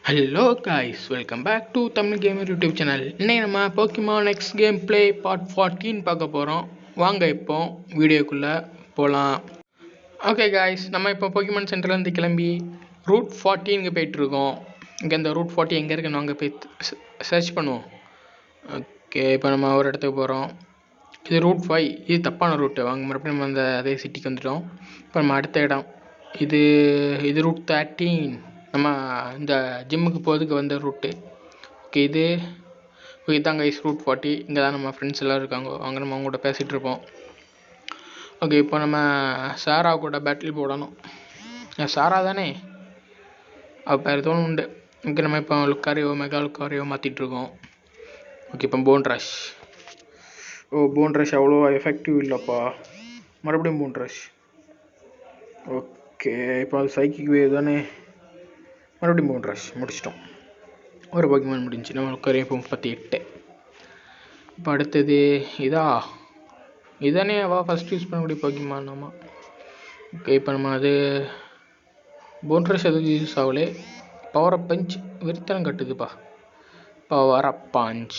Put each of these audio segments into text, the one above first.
Hello guys, welcome back to Tamil gamer YouTube channel. இன்னைக்கு நம்ம Pokemon X game play part 14 பார்க்க போகிறோம். வாங்க இப்போ வீடியோக்குள்ளே போகலாம். ஓகே காய்ஸ், நம்ம இப்போ போக்கிமான் சென்டர்லேருந்து கிளம்பி ரூட் 14க்கு போயிட்டுருக்கோம். இங்கே இந்த ரூட் 40 எங்கே இருக்குன்னு அங்கே போய் சர்ச் பண்ணுவோம். ஓகே, இப்போ நம்ம ஒரு இடத்துக்கு போகிறோம். இது ரூட் 5. இது தப்பான ரூட்டு. வாங்க மறுபடியும் நம்ம அந்த அதே சிட்டிக்கு வந்துட்டோம். இப்போ நம்ம அடுத்த இடம் இது ரூட் 13. நம்ம இந்த ஜிம்முக்கு போகிறதுக்கு வந்த ரூட்டு. ஓகே, இதுதான் கைஸ் ரூட் 40. இங்கே தான் நம்ம ஃப்ரெண்ட்ஸ் எல்லோரும் இருக்காங்க. அங்கே நம்ம அவங்க கூட பேசிகிட்டு இருப்போம். ஓகே, இப்போ நம்ம சாரா கூட பேட்டில் போடணும். சாரா தானே, அவள் பேர் தோணும் உண்டு. இங்கே நம்ம இப்போ லுக்காரியோ மெகா லுக்காரியோ மாற்றிட்டுருக்கோம். ஓகே, இப்போ போன் ரஷ். போன் ரஷ் அவ்வளோ எஃபெக்டிவ் இல்லைப்பா. மறுபடியும் போன் ரஷ். ஓகே, இப்போ அது சைக்கிக் வேவ் தானே. மறுபடியும் போன் ரஷ் முடிச்சிட்டோம். ஒரு போக்கிமான் முடிஞ்சு. நம்ம லுக்காரியோ இப்போ 38. இப்போ அடுத்தது இதானே ஃபஸ்ட் யூஸ் பண்ணக்கூடிய போக்கிமான். ஆமாம். ஓகே, இப்போ நம்ம அது போன் ரஷ் எதுவும் யூஸ் ஆகலே. பவர் அப் பஞ்ச் விரித்தனம் கட்டுதுப்பா. Power up punch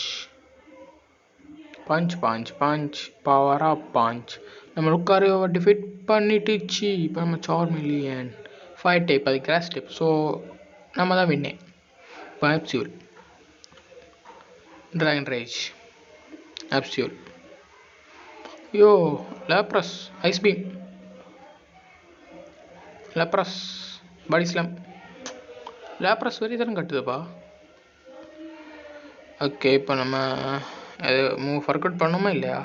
punch punch punch power up punch. நம்ம லுக்காரியோவை டிஃபீட் பண்ணிட்டுச்சு. இப்போ நம்ம சார்மிலியன் 5 டைப், அது கிராஸ் டைப். ஸோ நம்ம தான் வின்னே. இப்போ ஆப்சியூல் ட்ராகன் ரேஜ் ஆப்சியூல். Lapras ice beam, Lapras body slam. Lapras வெறி தரம் கட்டுதுப்பா. ஓகே, இப்போ நம்ம அது ஃபர்கட் பண்ணோமா இல்லையா?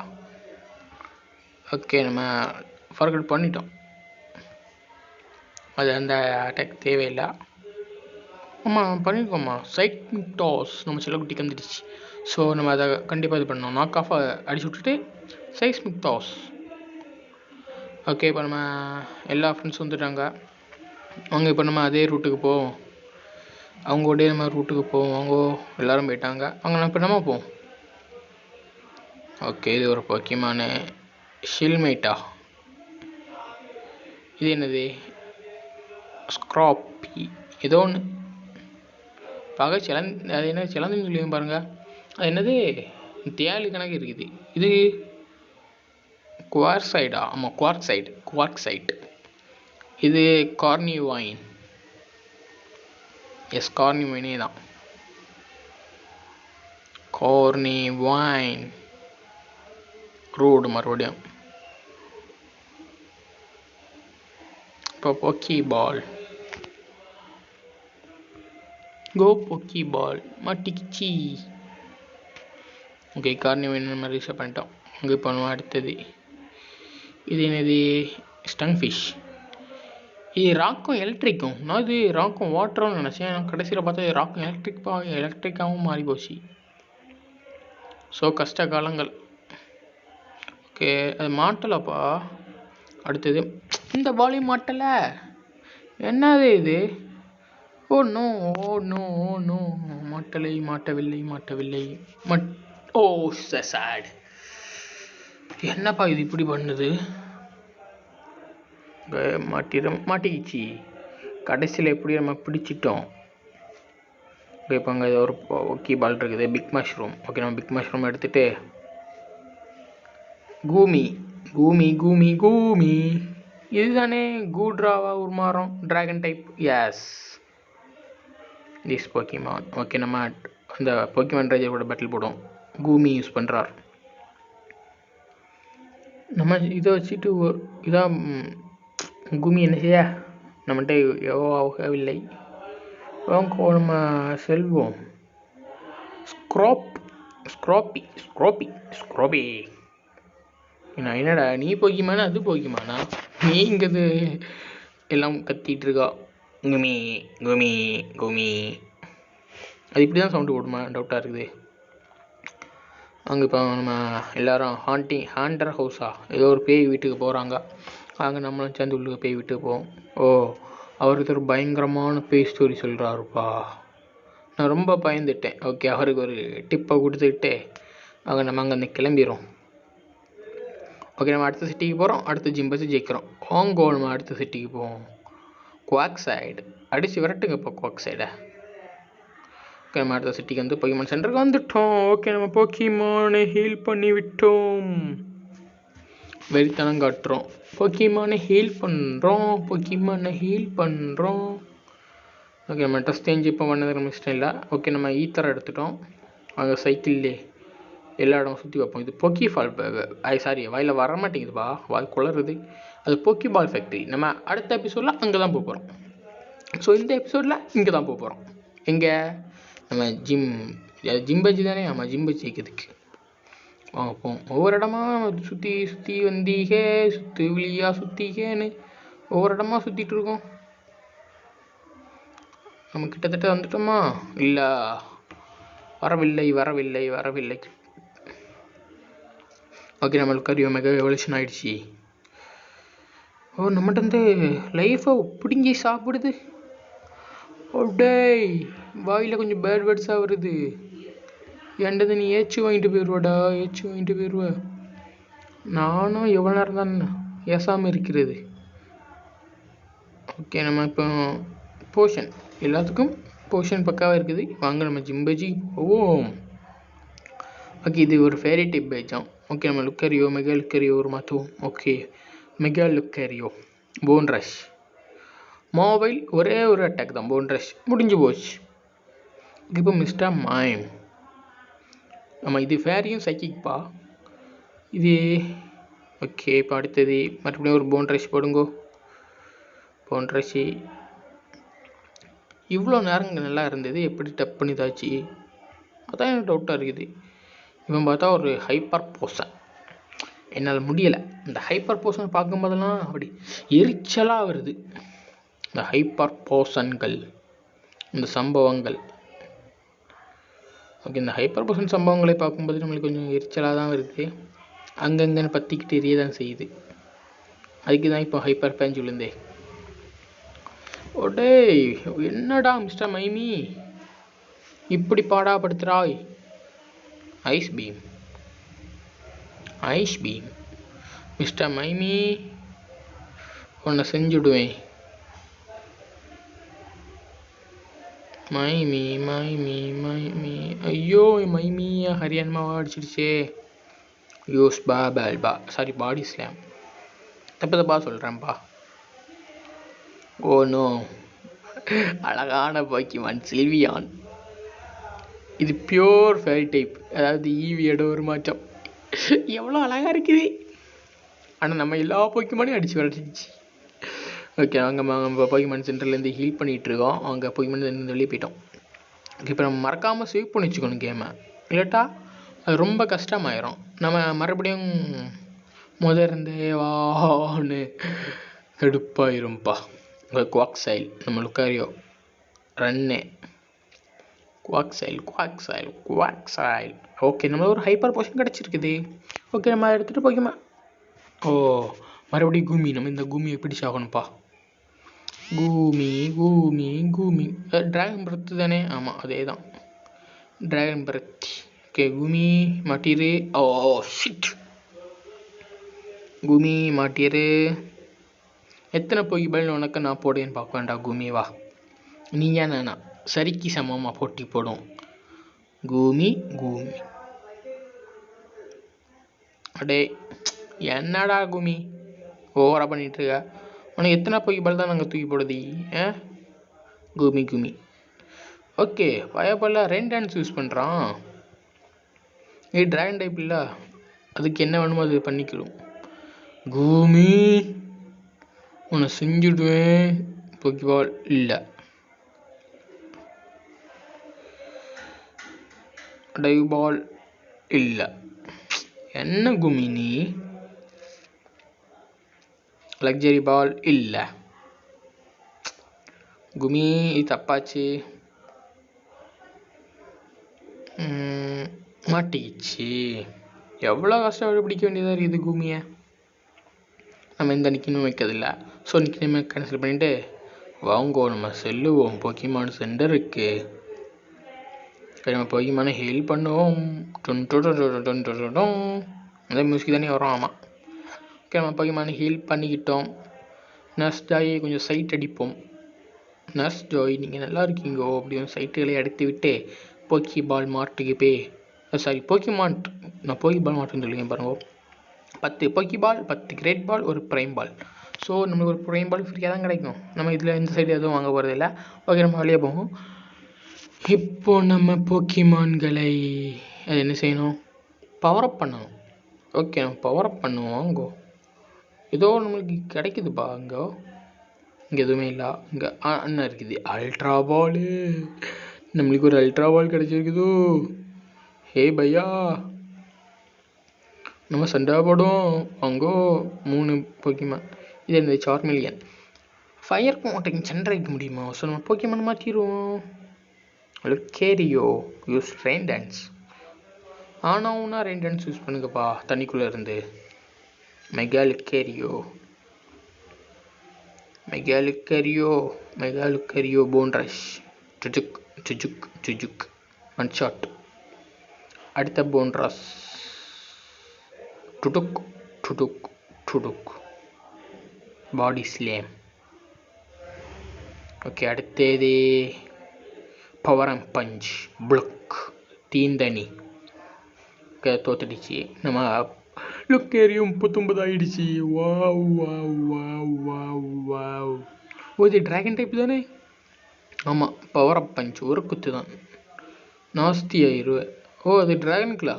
ஓகே, நம்ம ஃபர்கட் பண்ணிட்டோம். அது அந்த அட்டாக் தேவையில்லை. ஆமாம், பண்ணியிருக்கோம்மா. சைக்மிக் டாஸ் நம்ம செல்லக்குட்டிக்கு வந்துடுச்சு. ஸோ நம்ம அதை கண்டிப்பாக இது பண்ணோம். நாக் ஆஃப் அடிச்சு விட்டுட்டு சைஸ்மிக் டாஸ். ஓகே, இப்போ நம்ம எல்லா ஃப்ரெண்ட்ஸும் வந்துட்டாங்க. அவங்க இப்போ நம்ம அதே ரூட்டுக்கு போவோம். அவங்களோடய நம்ம ரூட்டுக்கு போவோம். அவங்க எல்லோரும் போயிட்டாங்க. அவங்க நம்ம இப்போ நம்ம போவோம். ஓகே, இது ஒரு போக்கிமானு ஷில்மேட்டா. இது என்னது? ஸ்க்ராப்பி ஏதோ ஒன்று பார்க்க அது என்ன சிலந்துன்னு சொல்லி பாருங்கள். அது என்னது தேலி கணக்கு இருக்குது. இது குவார்சைடா? ஆமாம், குவார்க்சைட். இது கார்னிவைன். எஸ், கார்னிவைனே தான். கார்னிவைன் ரூடு மறுபடியும். இப்போ போக்கி பால். கோ போக்கி பால் மாட்டிக்கிச்சி. ஓகே, கார்னிவைன் நம்ம ரிசர்வ் பண்ணிட்டோம். அங்கே பண்ணுவோம். அடுத்தது இது என்னது? ஸ்டங் ஃபிஷ். இது ராக்கும் எலக்ட்ரிக்கும். நான் இது ராக்கும் வாட்டரும் நினச்சேன். நான் கடைசியில் பார்த்தா இது ராக்கும் எலக்ட்ரிக்காகவும் மாறி போச்சு. ஸோ கஷ்ட காலங்கள். ஓகே, அது மாட்டலப்பா. அடுத்தது இந்த பாலையும் மாட்டலை. என்னது இது? ஓ நோ மாட்டவில்லை. Oh sad. என்னப்பா இது இப்படி பண்ணுது? மாட்டிக்கிச்சு. கடைசியில் எப்படி நம்ம பிடிச்சிட்டோம். இப்போ அங்கே ஒரு ஓகே பால் இருக்குது, பிக் மஷ்ரூம். ஓகே, நம்ம பிக் மஷ்ரூம் எடுத்துகிட்டு கூமி இதுதானே கூட்ராவா உருமாறும் dragon type. Yes, this Pokemon. Okay, நம்ம அந்த போக்கிமான் ரேஜரோட பேட்டில் போடுவோம். கூமி யூஸ் பண்ணுறார். நம்ம இதை வச்சுட்டு இதான் கூமி என்ன செய்ய நம்மகிட்ட ஆகவில்லை. நம்ம செல்வோம். ஸ்க்ராப்பி. நான் என்னடா நீ போக்கிமானா அது போக்கிமானா? நீ இங்கிறது எல்லாம் கத்திட்டு இருக்கா. குமி அது இப்படி தான் சவுண்டு போடுமா? டவுட்டாக இருக்குது. அங்கே இப்போ நம்ம எல்லோரும் ஹாண்டர் ஹவுஸா ஏதோ ஒரு பேய் வீட்டுக்கு போகிறாங்க. அங்கே நம்மளும் சேர்ந்து உள்ளுக்கு பேய் வீட்டுக்கு போவோம். அவருக்கு ஒரு பயங்கரமான பேய் ஸ்டோரி சொல்கிறாருப்பா. நான் ரொம்ப பயந்துட்டேன். ஓகே, அவருக்கு ஒரு டிப்பை கொடுத்துக்கிட்டு நம்ம அங்கே கிளம்பிடுறோம். ஓகே, நம்ம அடுத்த சிட்டிக்கு போகிறோம். அடுத்த ஜிம்பஸை ஜெயிக்கிறோம். நம்ம அடுத்த சிட்டிக்கு போவோம். குவாக்சைடு அடித்து விரட்டுங்க இப்போ குவாக்சைடை. நம்ம அடுத்த சிட்டிக்கு வந்து போக்கிமான் சென்டருக்கு வந்துட்டோம். ஓகே, நம்ம போக்கிமானை ஹீல் பண்ணி விட்டோம். வெறித்தனம் காட்டுறோம். போக்கிமானை ஹீல் பண்ணுறோம். ஓகே, நம்ம ட்ரெஸ் சேஞ்ச் இப்போ பண்ணது நம்ம இஷ்டம் இல்லை. ஓகே, நம்ம ஈத்தரை எடுத்துட்டோம். அங்கே சைக்கிள்லே எல்லா இடமும் சுற்றி வைப்போம். இது போக்கி ஃபால் சாரி வாயில் வர மாட்டேங்குதுப்பா, வாய் குளருது. அது போக்கி பால் ஃபேக்ட்ரி. நம்ம அடுத்த எபிசோடில் அங்கே தான் போக போகிறோம். ஸோ இந்த எபிசோடில் இங்கே தான் போக போகிறோம். எங்கே நம்ம ஜிம்பஜி தானே? ஆமாம், ஜிம்பஜி ஜெயிக்கிறதுக்கு வாங்க போவோம். ஒவ்வொரு இடமா சுற்றி வந்தீக, சுற்றி விழியா சுற்றிகேன்னு ஒவ்வொரு இடமா சுற்றிட்டு இருக்கோம். நம்ம கிட்டத்தட்ட வந்துட்டோமா? இல்லை, வரவில்லை. ஓகே, நம்மளுக்கு கரியோ மெகா எவல்யூஷன் ஆகிடுச்சி. ஓ, நம்மகிட்ட வந்து லைஃபை பிடுங்கி சாப்பிடுது. ஓடே, வாயில் கொஞ்சம் பேட் வேர்ட்ஸாக வருது. ஏண்டது நீ ஏச்சு வாங்கிட்டு போயிடுவ. நானும் எவ்வளோ நேரம் தான் ஏசாமல் இருக்கிறது. ஓகே, நம்ம இப்போ போஷன் எல்லாத்துக்கும் போஷன் பக்காவாக இருக்குது. வாங்க நம்ம ஜிம்பஜி போவோம். ஓகே, இது ஒரு ஃபேரி டைப் பேஜாம். ஓகே, நம்ம லுக்கரியோ மெகா லுக்கரியோ ஒரு மாற்றுவோம். Okay, mega Lucario bone rush mobile ஒரே ஒரு அட்டாக் தான். போன் ரஷ் முடிஞ்சு போச்சு. இப்போ மிஸ்டர் மைம். ஆமாம், இது ஃபேரியும் சைக்கிக்பா இது. ஓகே, இப்போ அடுத்தது மறுபடியும் ஒரு போன் ரஷ் போடுங்கோ. போன் ரஷ் இவ்வளோ நேரம் நல்லா இருந்தது, எப்படி டப் பண்ணி தாச்சு? அதான் எனக்கு டவுட்டாக இருக்குது. இவன் பார்த்தா ஒரு ஹைப்பர் போஷன். என்னால் முடியலை. இந்த ஹைப்பர் போஷன் பார்க்கும்போதெல்லாம் அப்படி எரிச்சலாக வருது. இந்த ஹைப்பர் போஷன்கள், இந்த சம்பவங்கள். ஓகே, இந்த ஹைப்பர் போஷன் சம்பவங்களை பார்க்கும்போது நம்மளுக்கு கொஞ்சம் எரிச்சலாக தான் வருது. அங்கங்கன்னு பற்றிக்கிட்டு எரிய தான் செய்யுது. அதுக்கு தான் இப்போ ஹைப்பர் பேஞ்ச் விழுந்தே. ஓடே, என்னடா மிஸ்டர் மைமி இப்படி பாடாப்படுத்துகிறாய்? ஐஸ் பீம் மிஸ்டர் மைமி, உன்னை செஞ்சுடுவேன். மைமி ஐயோ, மைமியா ஹரியானமாக அடிச்சிடுச்சே. யூஸ் சாரி பாடி ஸ்லாம். தப்பா சொல்கிறேன்ப்பா. ஓ நோ, அழகான போக்கிமான் சில்வியான். இது பியோர் ஃபேரி டைப், அதாவது ஈவியோட ஒரு மாற்றம். எவ்வளோ அழகாக இருக்குது. ஆனால் நம்ம எல்லா போக்கிமானையும் அடித்து விளையாடிச்சு. ஓகே, நம்ம போக்கிமான் சென்டர்லேருந்து ஹீல் பண்ணிகிட்ருக்கோம். அவங்க போக்கிமான் சென்டர் வெளியே போயிட்டோம். இப்போ நம்ம மறக்காமல் சேவ் பண்ணி வச்சுக்கணும் கேமை, இல்லாட்டா அது ரொம்ப கஷ்டமாயிரும். நம்ம மறுபடியும் இருந்தே வான்னு கடுப்பாயிரும்பா. குவாக் சைல், நம்ம லுக்காரியோ ரன்னே குவாக் சைல். ஓகே, நம்ம ஒரு ஹைப்பர் போஷன் கிடச்சிருக்குது. ஓகே, நம்ம அதை எடுத்துகிட்டு போய்க்குமா. ஓ, மறுபடியும் கூமி. நம்ம இந்த கூமியை பிடிச்சாகணும்ப்பா. கூமி ட்ராகன் பிரத்து தானே? ஆமாம், அதே தான், ட்ராகன் பிரத். ஓகே, கூமி மாட்டிரு. ஓ ஷிட், கூமி மாட்டிரு. எத்தனை போக்கிபால் உனக்கு நான் போடுவேன்னு பார்க்க வேண்டாம். கூமி வா, நீ ஏன் நானா சரிக்கு சமமாக போட்டி போடும். கூமி அடே, என்னடா கூமி ஓவராக பண்ணிகிட்ருக்க? உனக்கு எத்தனை போக்கிபால் தான் நாங்கள் தூக்கி போடுதி? கூமி ஓகே, பயப்படல. ரெயின் டான்ஸ் யூஸ் பண்ணுறான். ட்ராகன் டைப் இல்லை, அதுக்கு என்ன வேணுமோ அது பண்ணிக்கிடும். கூமி, உன்னை செஞ்சுடுவேன். போக்கிபால் இல்லை. டைவ் பால் இல்லை. என்ன குமி நீ? லக்ஸரி பால் இல்லை. குமி, இது தப்பாச்சு. மாட்டிக்கிச்சு. எவ்வளோ கஷ்டப்பட்டு பிடிக்க வேண்டியதாக இருக்குது குமியை. நம்ம இந்த நிற்கணும் வைக்கிறதில்ல. ஸோ நிற்கணுமே கேன்சல் பண்ணிவிட்டு வாங்கோ நம்ம செல்லுவோம் போக்கிமான் சென்டருக்கு. நம்ம போக்கிமானை ஹீல் பண்ணுவோம். அந்த மியூசிக் தானே வரும். ஆமாம். ஓகே, நம்ம போக்கிமானை ஹீல் பண்ணிக்கிட்டோம். நெக்ஸ்ட் ஆகி கொஞ்சம் சைட் அடிப்போம். நர்ஸ் ஜோய் நீங்கள் நல்லா இருக்கீங்கோ அப்படின்னு சைட்டுகளை எடுத்து விட்டு போக்கி பால் மார்ட்டுக்கு போய் சாரி போக்கிமான்ட் நான் போக்கி பால் மார்ட்டுன்னு சொல்லிங்க பாருங்க 10 போக்கி பால் 10 கிரேட் பால் ஒரு ப்ரைம் பால். ஸோ நம்மளுக்கு ஒரு ப்ரைம் பால் ஃப்ரீயாக தான் கிடைக்கும். நம்ம இதில் இந்த சைடு எதுவும் வாங்க போகிறது இல்லை. ஓகே நம்ம வெளியே போவோம். இப்போ நம்ம போக்கிமான்களை அது என்ன செய்யணும் பவரப் பண்ணணும். ஓகே நம்ம பவரப் பண்ணுவோம். அங்கோ ஏதோ நம்மளுக்கு கிடைக்குதுப்பா. அங்கே எதுவுமே இல்லை. இங்கே அண்ணன் இருக்குது அல்ட்ரா பாலு. நம்மளுக்கு ஒரு அல்ட்ரா பால் கிடைச்சிருக்குதோ. ஹே பையா நம்ம சண்டை போடும். அங்கோ 3 போக்கிமான். இது இந்த சார்மிலியன் ஃபயர் மாட்டேங்க சண்டை வைக்க முடியுமா? ஸோ நம்ம போக்கிமான் மாற்றிடுவோம். கேரியோ யூஸ் ரெயின் டான்ஸ். ஆனாவுன்னா ரெயின் டான்ஸ் யூஸ் பண்ணுங்கப்பா தண்ணிக்குள்ளே இருந்து. மெகாலுக்கேரியோ போன் ரஷ் சுஜுக் ஒன் ஷாட். அடுத்த போன் ரஷ் டுடுக் பாடி ஸ்லேம். ஓகே அடுத்தது பவர் அண்ட் பஞ்ச் பிளக் தீந்தனி. ஓகே தோத்துடுச்சு. நம்ம லுக்கேரியும் 39 ஆயிடுச்சு. வாவ். ஓ இது ட்ராகன் டைப் தானே? ஆமாம் பவர் அப் பஞ்ச் ஒரு குத்து தான் நாஸ்தி ஆயிடுவேன். ஓ அது ட்ராகனுக்குலா?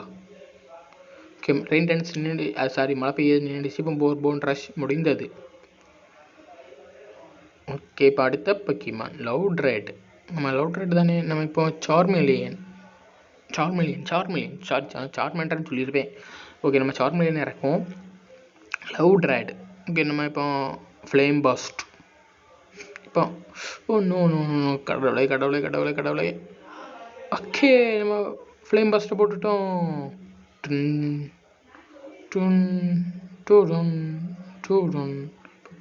ஓகே ரெயின் டான்ஸ் நின்று சாரி மழை பெய்யுது நின்றுச்சு. இப்போ போன் ரஷ் முடிந்தது. ஓகே இப்போ அடுத்த போக்கிமான் லவுட்ரேட். நம்ம லவுட்ரேட் தானே. நம்ம இப்போ சார்மேண்டர்னு சொல்லியிருப்பேன். ஓகே நம்ம சார்மேலியன் இறக்குவோம். லவுட்ரேட். ஓகே நம்ம இப்போ ஃப்ளேம் பாஸ்ட். இப்போ ஓ நோ கடவுளே. ஓகே நம்ம ஃப்ளேம் பாஸ்ட்டை போட்டுட்டோம்.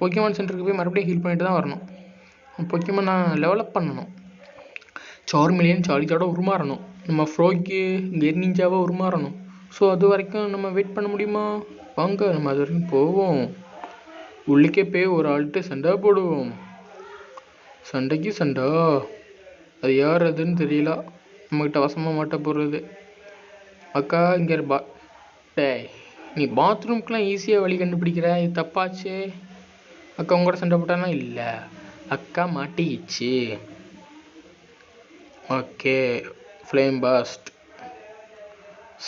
போக்கிமான் சென்டருக்கு போய் மறுபடியும் ஹீல் பண்ணிட்டு தான் வரணும். போக்கிமான் நான் டெவலப் பண்ணணும். சார்மிலியன் சார்ஜோட உருமாறணும். நம்ம ஃப்ரோக்கி கெர்னிஞ்சாவை உருமாறணும். ஸோ அது வரைக்கும் நம்ம வெயிட் பண்ண முடியுமா? வாங்க நம்ம அது வரைக்கும் போவோம். உள்ளுக்கே போய் ஒரு ஆள்கிட்ட சண்டை போடுவோம். சண்டைக்கு சண்டை. அது யார் அதுன்னு தெரியல. நம்மக்கிட்ட வசமாக மாட்ட போடுறது. அக்கா இங்கே டேய் நீ பாத்ரூம்க்குலாம் ஈஸியாக வழி கண்டுபிடிக்கிற. இது தப்பாச்சு. அக்கா உங்களோட சண்டை போட்டானா? இல்லை அக்கா மாட்டிக்கிச்சு. ஓகே ஃப்ளேம் பாஸ்ட்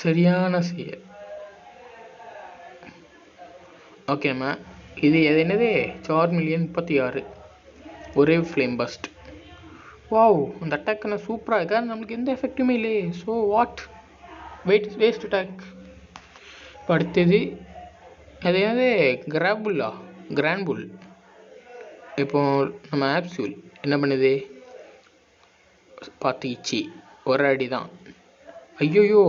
சரியான செயல். ஓகே நம்ம இது என்னது சார்மிலியன் 36 ஒரே ஃப்ளேம் பாஸ்ட். வாவ் அந்த அட்டாக் நான் சூப்பராக இருக்கா. நம்மளுக்கு எந்த எஃபெக்ட்டுமே இல்லையே. So what waste attack. இப்போ அடுத்தது அது என்னது கிரான்புல். இப்போ நம்ம ஆப்சூல் என்ன பண்ணுது? பார்த்துக்கிச்சு ஒரு அடி தான். ஐயோயோ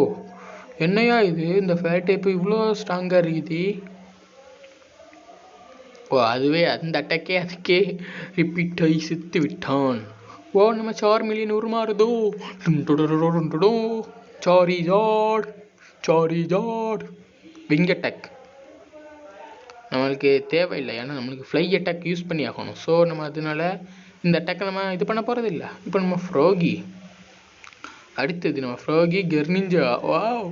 என்னையா இது? இந்த ஃபேட் டைப்பு இவ்வளோ ஸ்ட்ராங்காக இருக்குது. ஓ அதுவே அந்த அட்டாக்கே அதுக்கே ரிப்பீட் ஆகி செத்து விட்டான். ஓ நம்ம சார்மிலியன் உருமாறுதோ. சாரிஜார்ட் விங் அட்டாக் நம்மளுக்கு தேவையில்லை. ஏன்னா நம்மளுக்கு ஃப்ளை அட்டாக் யூஸ் பண்ணி ஆகணும். ஸோ நம்ம அதனால இந்த அட்டாக்கை நம்ம இது பண்ண போகிறது இல்லை. இப்போ நம்ம ஃப்ரோகி. அடுத்தது நம்ம ஃப்ரோகி கெர்னிஞ்சா. வாவ்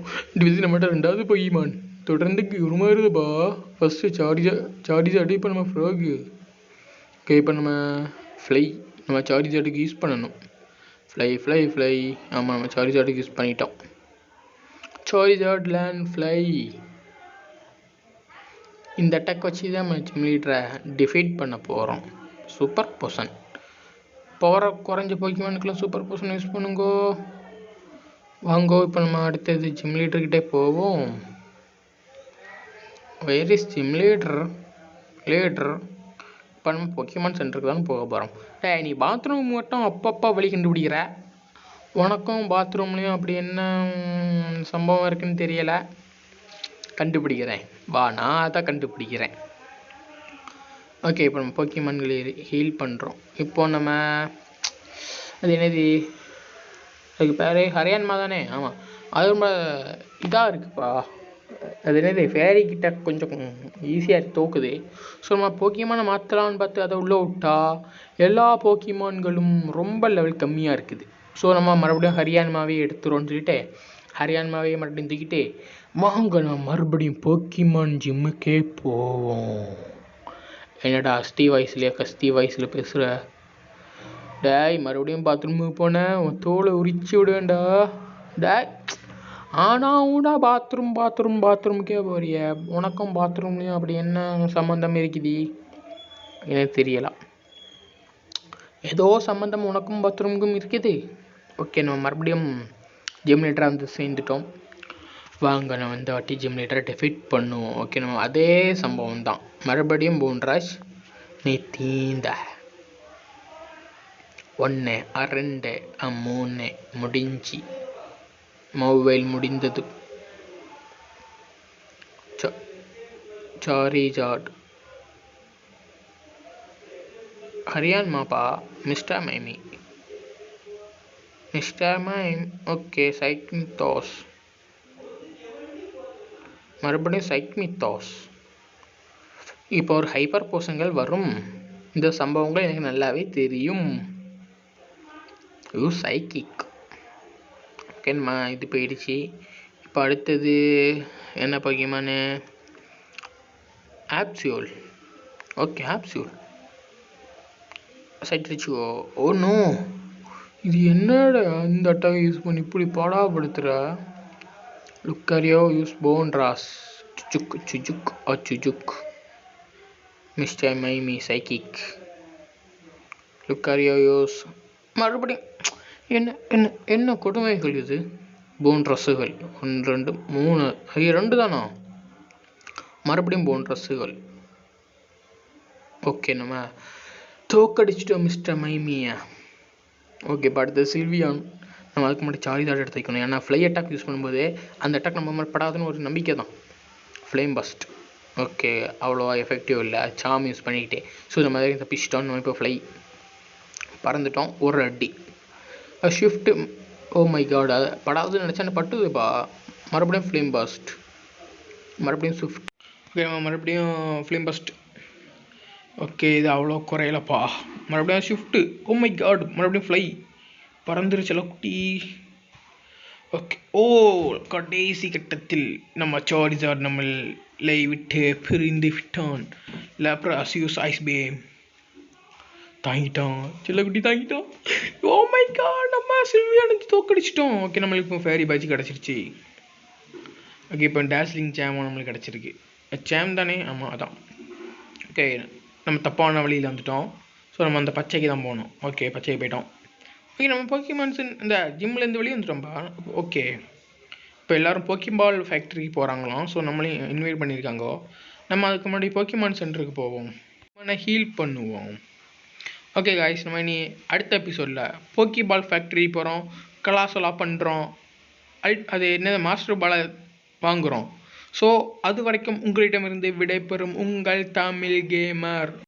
இது நம்மகிட்ட 2வது போக்கிமான் தொடர்ந்து உருமாறுதுப்பா. ஃபஸ்ட்டு சார்ஜார்டு. இப்போ நம்ம ஃப்ரோகி. ஓகே இப்போ நம்ம சார்ஜார்டுக்கு யூஸ் பண்ணணும். ஃப்ளை. ஆமாம் நம்ம சார்ஜார்டுக்கு யூஸ் பண்ணிட்டோம். சார்ஜார்ட் லேண்ட் ஃப்ளை. இந்த அட்டாக் வச்சு தான் நம்ம ஜிம்லீடரை டிஃபீட் பண்ண போகிறோம். சூப்பர் பொசன் பவரை குறைஞ்ச போக்கிமானுக்குலாம் சூப்பர் பொசன் யூஸ் பண்ணுங்கோ. வாங்கோ இப்போ நம்ம அடுத்தது ஜிம்லீடர்கிட்டே போவோம். Where is gym leader? இப்போ நம்ம போக்கிமான் சென்டருக்கு தான் போக போகிறோம். நீ பாத்ரூம் மட்டும் அப்பப்போ வழி கண்டுபிடிக்கிற. உனக்கும் பாத்ரூம்லேயும் அப்படி என்ன சம்பவம் இருக்குன்னு தெரியலை. கண்டுபிடிக்கிறேன் வா. நான் அதான் கண்டுபிடிக்கிறேன். ஓகே இப்போ நம்ம போக்கிமான்களை ஹீல் பண்ணுறோம். இப்போ நம்ம அது என்னது அதுக்கு பேர் ஹரியான்மா தானே? ஆமாம் அது ரொம்ப இதாக இருக்குப்பா. அது என்னது ஃபேரி கிட்ட கொஞ்சம் ஈஸியாக தோக்குது. ஸோ நம்ம போக்கிமானை மாற்றலான்னு பார்த்து அதை உள்ளே விட்டா எல்லா போக்கிமான்களும் ரொம்ப லெவல் கம்மியாக இருக்குது. ஸோ நம்ம மறுபடியும் ஹரியான்மாவே எடுத்துருவோம்னு சொல்லிட்டு ஹரியான்மாவே மறுபடியும் தூக்கிட்டு வாங்க நான் மறுபடியும் போக்கிமான் ஜிம்முக்கே போவோம். என்னடா அஸ்தி வயசுலையா கஸ்தி வயசில் பேசுகிற? டேய் மறுபடியும் பாத்ரூமுக்கு போனேன் உன் தோலை உரிச்சு விடுவேண்டா. டேய் ஆனால் ஊடா பாத்ரூமுக்கே போறிய? உனக்கும் பாத்ரூம்லேயும் அப்படி என்ன சம்மந்தம் இருக்குது எனக்கு தெரியலாம். ஏதோ சம்மந்தம் உனக்கும் பாத்ரூமுக்கும் இருக்குது. ஓகே நம்ம மறுபடியும் ஜிம் லீடராக வந்து சேர்ந்துட்டோம். வாங்க நம்ம இந்த வாட்டி ஜிம் லீடரை டெஃபிட் பண்ணுவோம். ஓகே நம்ம அதே சம்பவம் தான். மறுபடியும் போன்ராஜ் நீ தீந்த 1 2 3 முடிஞ்சு மொபைல் முடிந்தது. சாரிஜார்ட் ஹரியான் மாப்பா மிஸ்டர் மைம். ஓகே சைக்மித்தாஸ் மறுபடியும் சைக்மித்தாஸ். இப்போ ஒரு ஹைப்பர் போஷன்கள் வரும். இந்த சம்பவங்கள் எனக்கு நல்லாவே தெரியும். சைக்கிக் ஓகேம்மா இது போயிடுச்சு. இப்போ அடுத்தது என்ன போக்கிமானு? ஆப்சியோல். ஓகே ஆப்சியோல் சைட்ரிச்சுவோ. ஓ நோ இது என்னடா இந்த அட்டாவை யூஸ் பண்ணி இப்படி பாடாப்படுத்துகிற? லுக்காரியோ யூஸ் போன்ராஸ் சுஜுக் mister Mime psychic. Lucario use மறுபடியும் என்ன கொடுமைகள் இது? போன்ரஸுகள் 1 2 3 2 தானா? மறுபடியும் போன்ரஸுகள். ஓகே நம்ம தோக்கடிச்சிட்டோம் மிஸ்டர் மைமியா. ஓகே இப்போ அடுத்தது சில்வியான். நம்ம அதுக்கு முன்னாடி சாரிஜார்ட் எடுத்துக்கணும். ஏன்னா ஃப்ளை அட்டாக் யூஸ் பண்ணும்போது அந்த அட்டாக் நம்ம மாதிரி படாதுன்னு ஒரு நம்பிக்கை தான். ஃப்ளேம் பஸ்ட் ஓகே அவ்வளோவா எஃபெக்டிவ் இல்லை. சாம் யூஸ் பண்ணிக்கிட்டே ஸோ இந்த மாதிரி தப்பிச்சிட்டோம். நம்ம இப்போ ஃப்ளை பறந்துட்டோம். ஒரு அடி ஷிஃப்ட்டு. ஓ மை காட் அது படாதுன்னு நினச்சா பட்டுதுப்பா. மறுபடியும் ஃப்ளேம் பஸ்ட் மறுபடியும் ஸ்விஃப்ட். ஓகே மறுபடியும் ஃப்ளேம் பஸ்ட். ஓகே இது அவ்வளோ குறையலப்பா. மறுபடியும் ஷிஃப்ட்டு. ஓ மை காட் மறுபடியும் ஃப்ளை பறந்துருச்சல குட்டி. ஓகே ஓ கடைசி கட்டத்தில் நம்ம சாரிஜார்ட் நம்மளை விட்டு பிரிந்து விட்டான். லாப்ராசியோஸ் ஐஸ் பேம் தாங்கிட்டான். செல்லக்குட்டி தாங்கிட்டான். ஓ மை காட் நம்ம சில்வியானை தோக்கடிச்சிட்டோம். ஓகே நம்மளுக்கு இப்போ ஃபேரி பேட்ச் கிடச்சிருச்சு. ஓகே இப்போ டேஸ்லிங் சேமும் நம்மளுக்கு கிடச்சிருக்கு. சேம் தானே? ஆமாம் அதான். ஓகே நம்ம தப்பான வழியில் வந்துட்டோம். ஸோ நம்ம அந்த பச்சைக்கு தான் போகணும். ஓகே பச்சைக்கு போயிட்டோம். ஓகே நம்ம போக்கிமான்ஸ் இந்த ஜிம்லேருந்து வெளியே வந்துட்டோம்ப்பா. ஓகே இப்போ எல்லோரும் போக்கிபால் ஃபேக்ட்ரிக்கு போகிறாங்களாம். ஸோ நம்மளையும் இன்வைட் பண்ணியிருக்காங்க. நம்ம அதுக்கு முன்னாடி போக்கிமான் சென்டருக்கு போவோம். நம்ம ஹீல் பண்ணுவோம். ஓகே காய்ஸ் நம்ம இனி அடுத்த எபிசோடில் போக்கிபால் ஃபேக்ட்ரி போகிறோம். கலாசலா பண்ணுறோம். அது என்ன மாஸ்டர் பாலை வாங்குகிறோம். ஸோ அது வரைக்கும் உங்களிடமிருந்து விடைபெறும் உங்கள் தமிழ் கேமர்.